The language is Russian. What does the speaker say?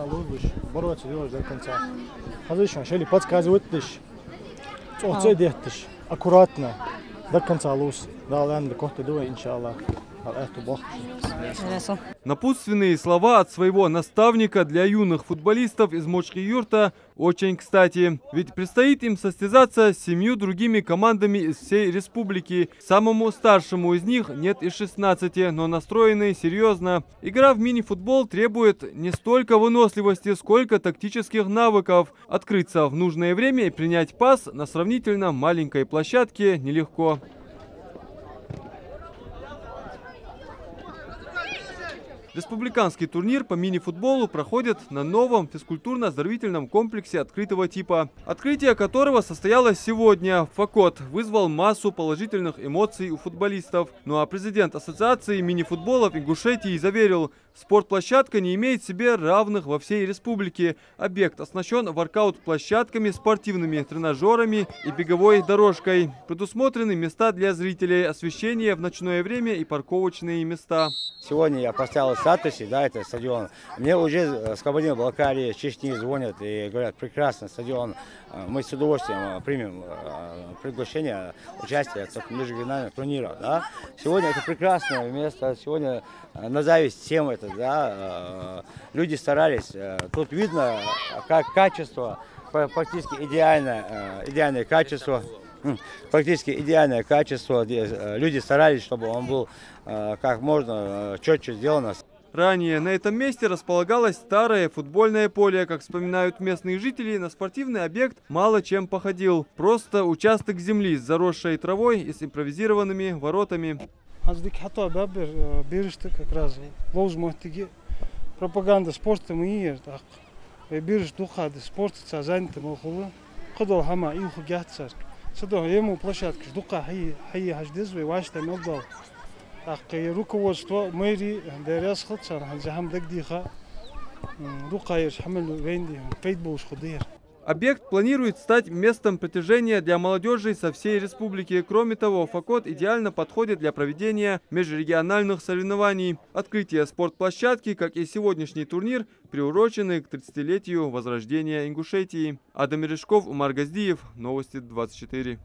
конца ловишь, бороться делаешь до конца. Разрешено, шели подсказывать тыш, оце дехтыш, аккуратно, до конца луз. Да, ладно, kohta дуа, иншаллах. Напутственные слова от своего наставника для юных футболистов из Мочки-Юрта очень кстати. Ведь предстоит им состязаться с 7 другими командами из всей республики. Самому старшему из них нет и 16, но настроены серьезно. Игра в мини-футбол требует не столько выносливости, сколько тактических навыков. Открыться в нужное время и принять пас на сравнительно маленькой площадке нелегко. Республиканский турнир по мини-футболу проходит на новом физкультурно-оздоровительном комплексе открытого типа, открытие которого состоялось сегодня. Факот вызвал массу положительных эмоций у футболистов. Ну а президент Ассоциации мини-футболов Ингушетии заверил, спортплощадка не имеет себе равных во всей республике. Объект оснащен воркаут-площадками, спортивными тренажерами и беговой дорожкой. Предусмотрены места для зрителей, освещение в ночное время и парковочные места. Сегодня я поставил в статусе, да, это стадион. Мне уже с Кабардино-Балкарии, Чечни звонят и говорят, прекрасный стадион. Мы с удовольствием примем приглашение участия в межрегиональных турнирах. Да. Сегодня это прекрасное место, сегодня на зависть всем это, да. Люди старались, тут видно, как качество, практически идеальное качество. Практически идеальное качество. Люди старались, чтобы он был как можно четче сделан. Ранее на этом месте располагалось старое футбольное поле. Как вспоминают местные жители, на спортивный объект мало чем походил. Просто участок земли с заросшей травой и с импровизированными воротами. Как раз пропаганда спорта мы бирж духа спорт занятым ухулы. Ходил хама и ухгятсар. Сюда ему площадка духа хай хаждез и вашта мелдал. Руководство мэрии даряс хатсар захам дагдиха духа хамил венди фейтболш ходир. Объект планирует стать местом притяжения для молодежи со всей республики. Кроме того, Факот идеально подходит для проведения межрегиональных соревнований. Открытие спортплощадки, как и сегодняшний турнир, приурочены к 30-летию возрождения Ингушетии. Адам Мережков, Умар Газдиев, Новости 24.